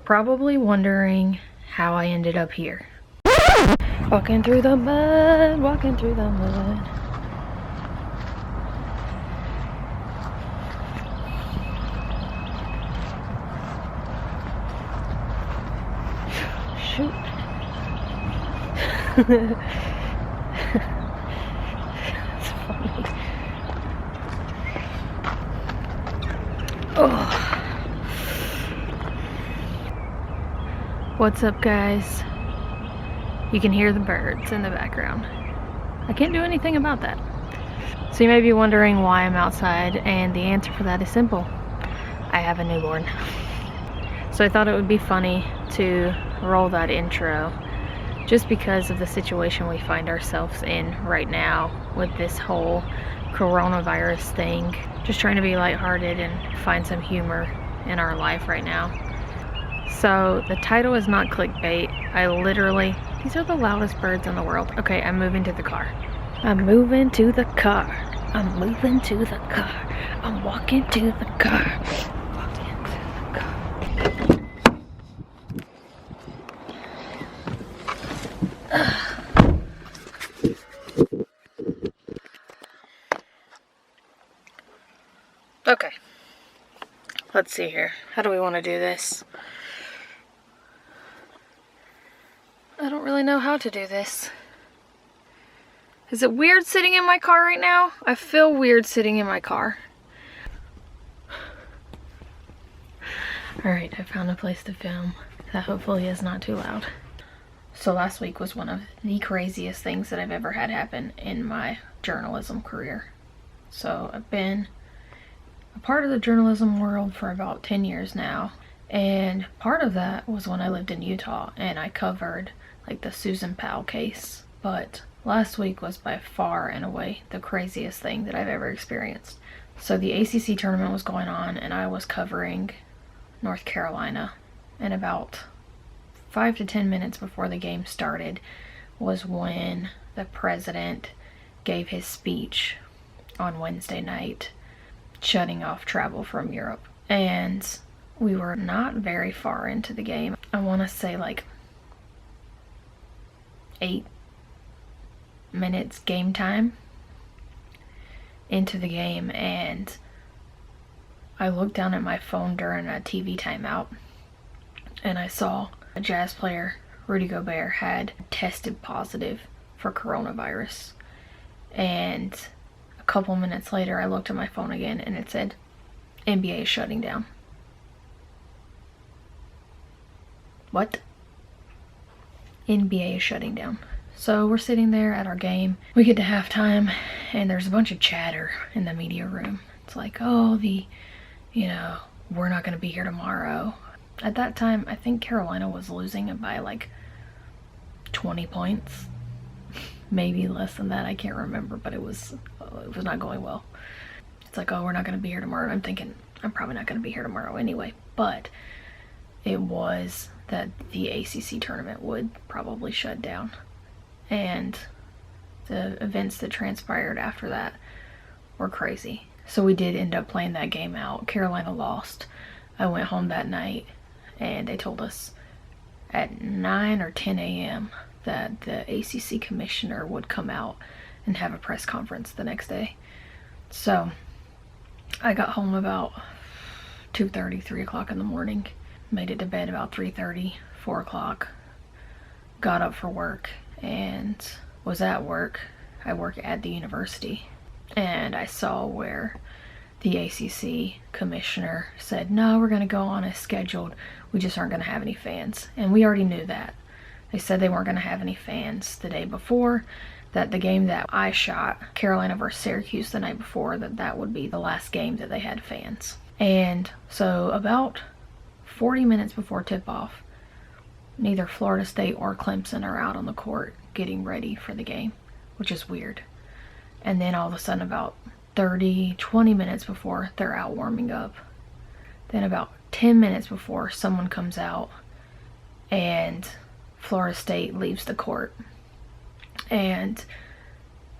probably wondering how I ended up here. Walking through the mud, walking through the mud. Shoot. That's funny. Oh. What's up, guys? You can hear the birds in the background. I can't do anything about that. So you may be wondering why I'm outside, and the answer for that is simple. I have a newborn. So I thought it would be funny to roll that intro just because of the situation we find ourselves in right now with this whole coronavirus thing. Just trying to be lighthearted and find some humor in our life right now. So the title is not clickbait. These are the loudest birds in the world. Okay, I'm moving to the car. I'm moving to the car. I'm moving to the car. I'm walking to the car. Walking to the car. Okay. Let's see here. How do we want to do this? I don't really know how to do this. Is it weird sitting in my car right now? I feel weird sitting in my car. Alright, I found a place to film that hopefully is not too loud. So last week was one of the craziest things that I've ever had happen in my journalism career. So I've been a part of the journalism world for about 10 years now. And part of that was when I lived in Utah and I covered like the Susan Powell case. But last week was by far and away the craziest thing that I've ever experienced. So the ACC tournament was going on and I was covering North Carolina. And about 5 to 10 minutes before the game started was when the president gave his speech on Wednesday night, shutting off travel from Europe. And we were not very far into the game. I want to say like 8 minutes game time into the game, and I looked down at my phone during a TV timeout and I saw a Jazz player, Rudy Gobert, had tested positive for coronavirus. And a couple minutes later I looked at my phone again and it said NBA is shutting down. What? NBA is shutting down. So we're sitting there at our game. We get to halftime and there's a bunch of chatter in the media room. It's like, oh, we're not going to be here tomorrow. At that time, I think Carolina was losing by like 20 points. Maybe less than that, I can't remember, but it was not going well. It's like, oh, we're not going to be here tomorrow. I'm thinking, I'm probably not going to be here tomorrow anyway. But it was that the ACC tournament would probably shut down. And the events that transpired after that were crazy. So we did end up playing that game out. Carolina lost. I went home that night and they told us at 9 or 10 a.m. that the ACC commissioner would come out and have a press conference the next day. So I got home about 2:30, 3 o'clock in the morning. Made it to bed about 3:30, 4 o'clock. Got up for work and was at work. I work at the university. And I saw where the ACC commissioner said, no, we're going to go on as scheduled. We just aren't going to have any fans. And we already knew that. They said they weren't going to have any fans the day before, that the game that I shot, Carolina versus Syracuse the night before, that would be the last game that they had fans. And so about 40 minutes before tip-off, neither Florida State or Clemson are out on the court getting ready for the game, which is weird. And then all of a sudden about 20 minutes before, they're out warming up. Then about 10 minutes before, someone comes out and Florida State leaves the court. And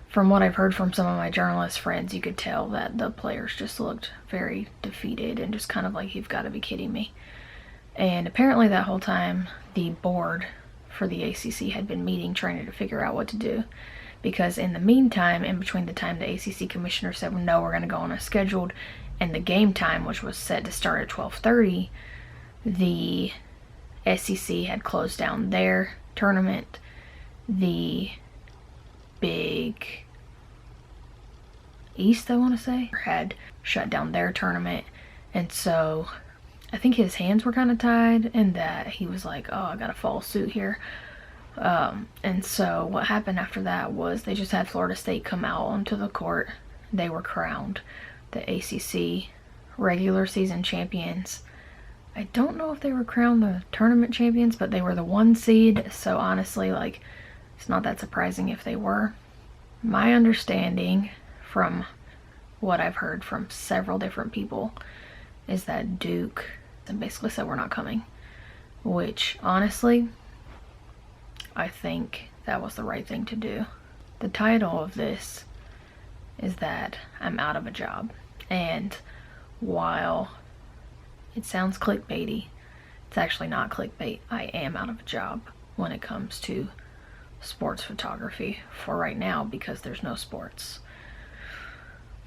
from what I've heard from some of my journalist friends, you could tell that the players just looked very defeated and just kind of like, you've got to be kidding me. And apparently that whole time, the board for the ACC had been meeting, trying to figure out what to do. Because in the meantime, in between the time the ACC commissioner said, well, no, we're going to go on a scheduled, and the game time, which was set to start at 12:30, the SEC had closed down their tournament. The Big East, I want to say, had shut down their tournament. And so I think his hands were kind of tied, and that he was like, oh, I gotta follow suit here. And so what happened after that was they just had Florida State come out onto the court. They were crowned the ACC regular season champions. I don't know if they were crowned the tournament champions, but they were the 1 seed. So honestly, like, it's not that surprising if they were. My understanding from what I've heard from several different people is that Duke basically said we're not coming, which honestly, I think that was the right thing to do. The title of this is that I'm out of a job, and while it sounds clickbaity, it's actually not clickbait. I am out of a job when it comes to sports photography for right now, because there's no sports.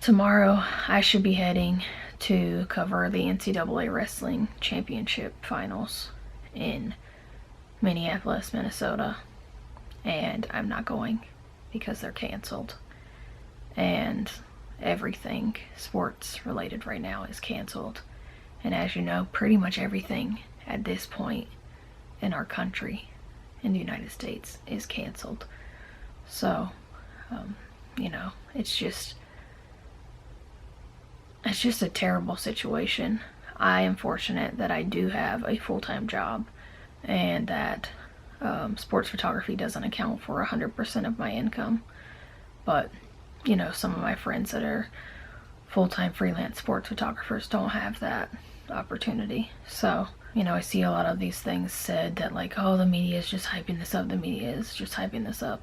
Tomorrow I should be heading to cover the NCAA Wrestling Championship Finals in Minneapolis, Minnesota, and I'm not going because they're canceled. And everything sports related right now is canceled. And as you know, pretty much everything at this point in our country, in the United States, is canceled. So, you know, it's just a terrible situation. I am fortunate that I do have a full-time job, and that sports photography doesn't account for 100% of my income. But, you know, some of my friends that are full-time freelance sports photographers don't have that opportunity. So, you know, I see a lot of these things said that, like, oh, the media is just hyping this up, the media is just hyping this up.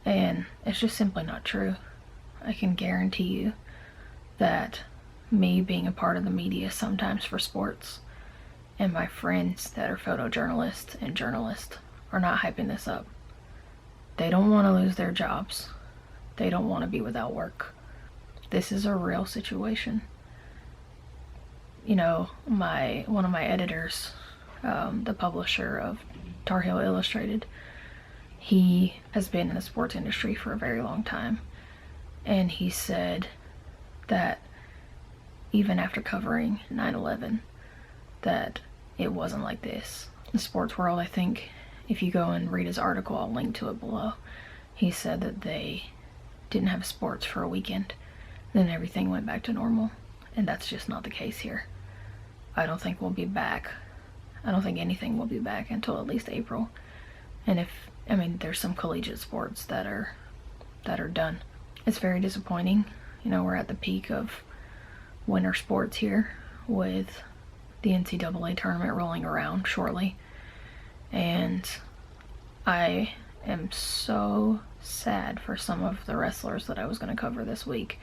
And it's just simply not true. I can guarantee you that me being a part of the media sometimes for sports, and my friends that are photojournalists and journalists, are not hyping this up. They don't want to lose their jobs. They don't want to be without work. This is a real situation. You know, one of my editors, the publisher of Tar Heel Illustrated, he has been in the sports industry for a very long time, and he said that even after covering 9/11, that it wasn't like this. In the sports world, I think if you go and read his article, I'll link to it below, he said that they didn't have sports for a weekend, then everything went back to normal. And that's just not the case here. I don't think we'll be back. I don't think anything will be back until at least April. And there's some collegiate sports that are done. It's very disappointing. You know, we're at the peak of winter sports here, with the NCAA tournament rolling around shortly. And I am so sad for some of the wrestlers that I was going to cover this week,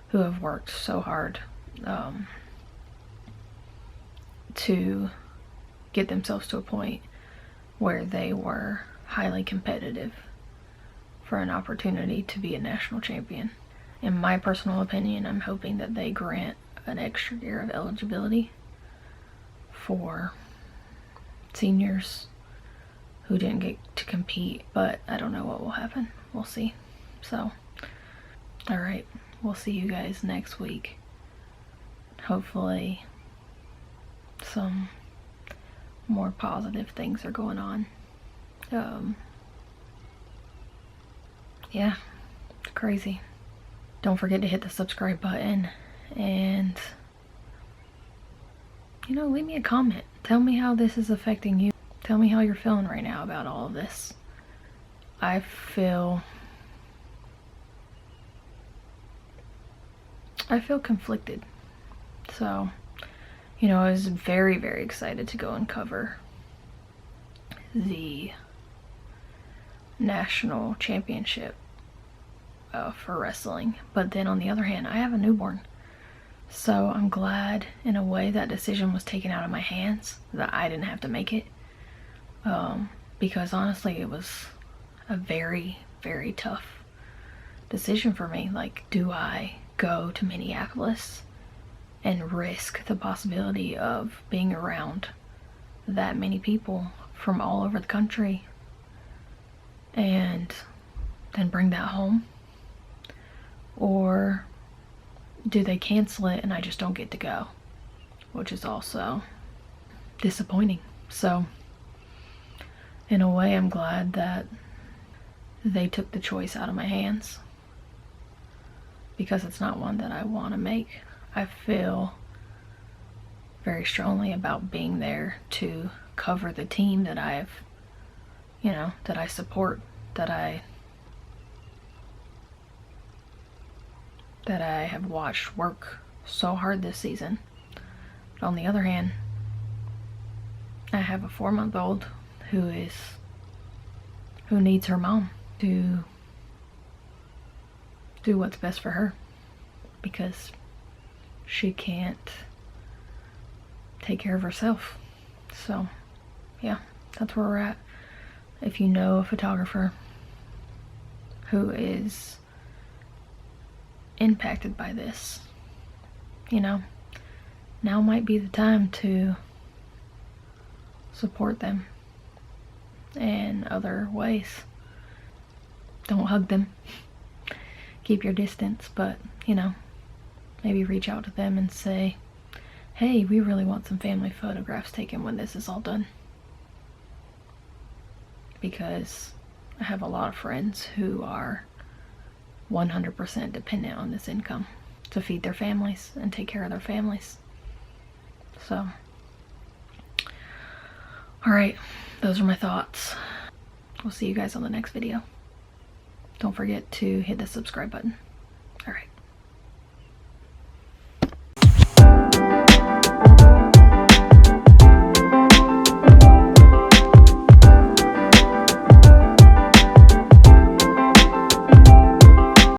who have worked so hard to get themselves to a point where they were highly competitive for an opportunity to be a national champion. In my personal opinion, I'm hoping that they grant an extra year of eligibility for seniors who didn't get to compete, but I don't know what will happen. We'll see. So, alright, we'll see you guys next week. Hopefully some more positive things are going on. Yeah, it's crazy. Don't forget to hit the subscribe button, and, you know, leave me a comment. Tell me how this is affecting you. Tell me how you're feeling right now about all of this. I feel conflicted. So, you know, I was very, very excited to go and cover the national championship for wrestling. But then on the other hand, I have a newborn. So I'm glad in a way that decision was taken out of my hands, that I didn't have to make it. Because honestly, it was a very, very tough decision for me. Like, do I go to Minneapolis and risk the possibility of being around that many people from all over the country and then bring that home? Or do they cancel it and I just don't get to go? Which is also disappointing. So in a way, I'm glad that they took the choice out of my hands, because it's not one that I want to make. I feel very strongly about being there to cover the team that I've, that I support, that I have watched work so hard this season. But on the other hand, I have a 4-month-old who needs her mom to do what's best for her, because she can't take care of herself. So yeah, that's where we're at. If you know a photographer who is impacted by this, now might be the time to support them in other ways. Don't hug them, keep your distance, but maybe reach out to them and say, hey, we really want some family photographs taken when this is all done. Because I have a lot of friends who are 100% dependent on this income to feed their families and take care of their families. So, alright, those are my thoughts. We'll see you guys on the next video. Don't forget to hit the subscribe button.